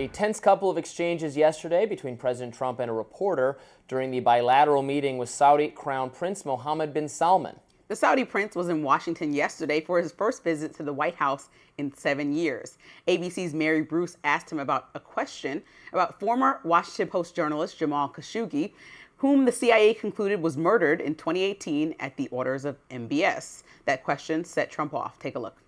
A tense couple of exchanges yesterday between President Trump and a reporter during the bilateral meeting with Saudi Crown Prince Mohammed bin Salman. The Saudi prince was in Washington yesterday for his first visit to the White House in 7 years. ABC's Mary Bruce asked him about a question about former Washington Post journalist Jamal Khashoggi, whom the CIA concluded was murdered in 2018 at the orders of MBS. That question set Trump off. Take a look.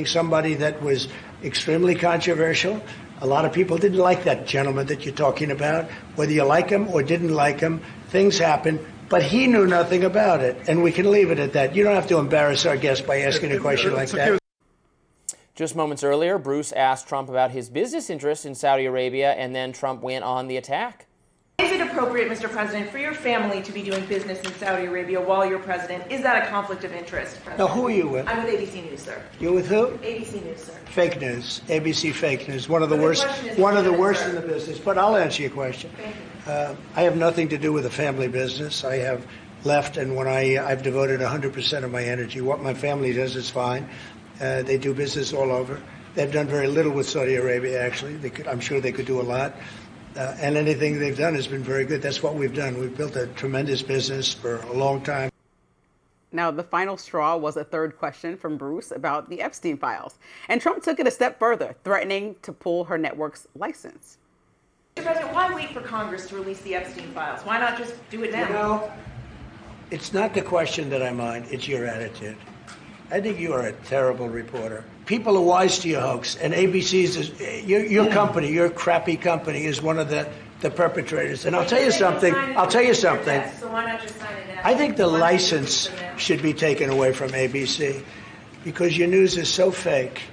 Somebody that was extremely controversial. A lot of people didn't like that gentleman that you're talking about. Whether you like him or didn't like him, things happen. But he knew nothing about it, and we can leave it at that. You don't have to embarrass our guest by asking a question like that. Just moments earlier, Bruce asked Trump about his business interests in Saudi Arabia, and then Trump went on the attack. Is it appropriate, Mr. President, for your family to be doing business in Saudi Arabia while you're president? Is that a conflict of interest? Now, who are you with? I'm with ABC News, sir. You're with who? ABC News, sir. Fake news. ABC fake news. One of the worst in the business. But I'll answer your question. Thank you. I have nothing to do with the family business. I have left, and when I've devoted 100% of my energy. What my family does is fine. They do business all over. They've done very little with Saudi Arabia, actually. I'm sure they could do a lot. And anything they've done has been very good. That's what we've done. We've built a tremendous business for a long time. Now, the final straw was a third question from Bruce about the Epstein files. And Trump took it a step further, threatening to pull her network's license. Mr. President, why wait for Congress to release the Epstein files? Why not just do it now? You know, it's not the question that I mind. It's your attitude. I think you are a terrible reporter. People are wise to your hoax, and ABC's your company, your crappy company, is one of the perpetrators. And I'll tell you something. So why not just sign it now? I think the license should be taken away from ABC because your news is so fake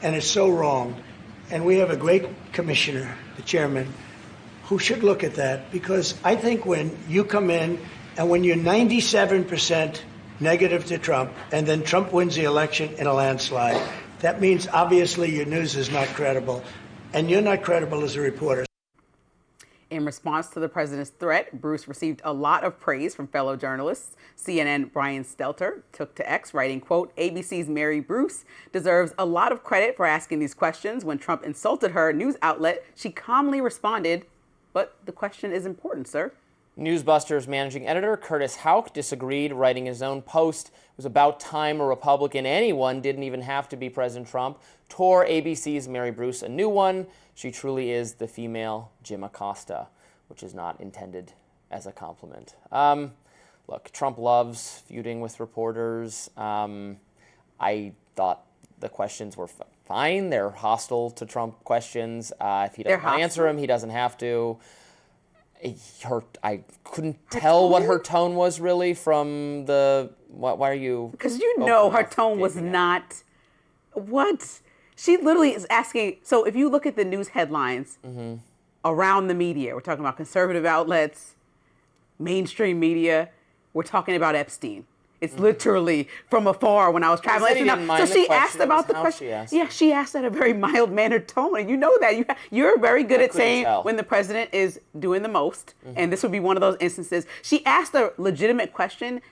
and it's so wrong. And we have a great commissioner, the chairman, who should look at that, because I think when you come in and when you're 97% negative to Trump, and then Trump wins the election in a landslide, that means obviously your news is not credible, and you're not credible as a reporter. In response to the president's threat, Bruce received a lot of praise from fellow journalists. CNN Brian Stelter took to X, writing, quote, ABC's Mary Bruce deserves a lot of credit for asking these questions. When Trump insulted her news outlet, she calmly responded, but the question is important, sir. Newsbusters managing editor Curtis Houck disagreed, writing his own post. It was about time a Republican, anyone, didn't even have to be President Trump, tore ABC's Mary Bruce a new one. She truly is the female Jim Acosta, which is not intended as a compliment. Look, Trump loves feuding with reporters. I thought the questions were fine. They're hostile to Trump questions. If he doesn't answer them, he doesn't have to. I couldn't tell what her tone was really from the. Why are you? Because you know her tone was not. What? She literally is asking. So if you look at the news headlines around the media, we're talking about conservative outlets, mainstream media, we're talking about Epstein. It's literally from afar when I was traveling. So she asked about the question. Yeah, she asked at a very mild-mannered tone, and you know that. You're very good at saying when the president is doing the most, and this would be one of those instances. She asked a legitimate question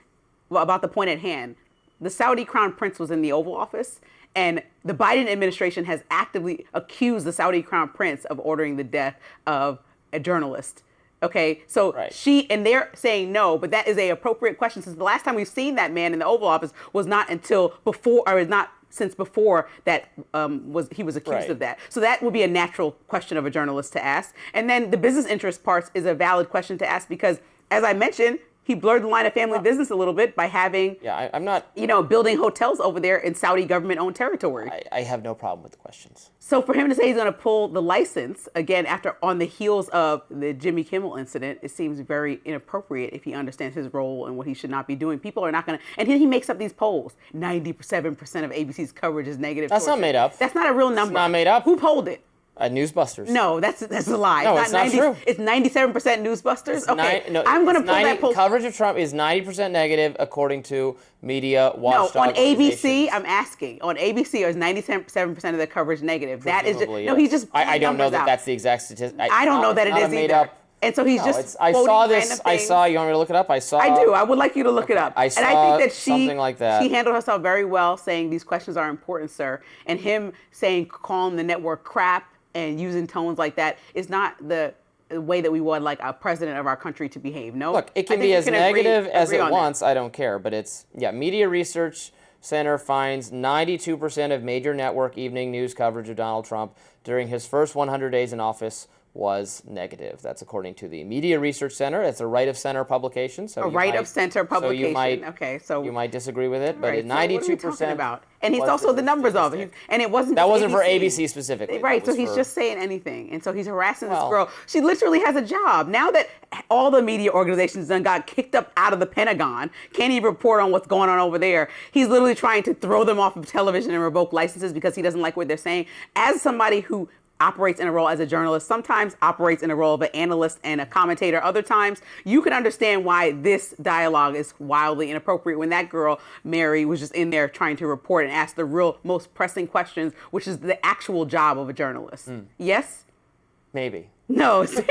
about the point at hand. The Saudi Crown Prince was in the Oval Office, and the Biden administration has actively accused the Saudi Crown Prince of ordering the death of a journalist. Okay, so and they're saying no, but that is a appropriate question, since the last time we've seen that man in the Oval Office was not until before, or is not since before that he was accused of that. So that would be a natural question of a journalist to ask. And then the business interest parts is a valid question to ask because, as I mentioned, he blurred the line of family business a little bit by having, I'm not, building hotels over there in Saudi government-owned territory. I have no problem with the questions. So for him to say he's going to pull the license, again, on the heels of the Jimmy Kimmel incident, it seems very inappropriate if he understands his role and what he should not be doing. People are not going to, and then he makes up these polls. 97% of ABC's coverage is negative. That's not made up. That's not a real number. It's not made up. Who polled it? Newsbusters. No, that's a lie. No, it's not true. It's 97% Newsbusters? I'm going to pull that poll. Coverage of Trump is 90% negative, according to media watchdog. No, on ABC, I'm asking. On ABC, is 97% of the coverage negative? That is just, no, he's just I don't know that that's the exact statistic. I don't know that it is either. And so he's just I saw this. I saw. You want me to look it up? I do. I would like you to look it up. I saw and I think that something like that. She handled herself very well, saying these questions are important, sir. And him saying, calling the network crap, and using tones like that is not the way that we want like a president of our country to behave. No, Look, it I can think be we as can negative as agree it on that. wants. I don't care. But it's, Media Research Center finds 92% of major network evening news coverage of Donald Trump during his first 100 days in office was negative. That's according to the Media Research Center. It's a right of center publication. So A right of center publication. So you might disagree with it, but Right, at so what are we 92%. talking about? And he's was also the numbers of it. statistic. And it wasn't That just wasn't for ABC. ABC specifically. Right, That so was he's for- just saying anything. And so he's harassing this Well- girl. She literally has a job. Now that all the media organizations done got kicked up out of the Pentagon, can't even report on what's going on over there, he's literally trying to throw them off of television and revoke licenses because he doesn't like what they're saying. As somebody who operates in a role as a journalist, sometimes operates in a role of an analyst and a commentator. Other times, you can understand why this dialogue is wildly inappropriate when that girl, Mary, was just in there trying to report and ask the real most pressing questions, which is the actual job of a journalist. Yes? Maybe. No. It's not.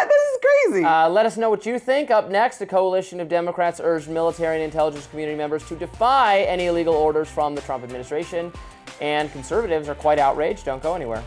This is crazy. Let us know what you think. Up next, a coalition of Democrats urged military and intelligence community members to defy any illegal orders from the Trump administration. And conservatives are quite outraged. Don't go anywhere.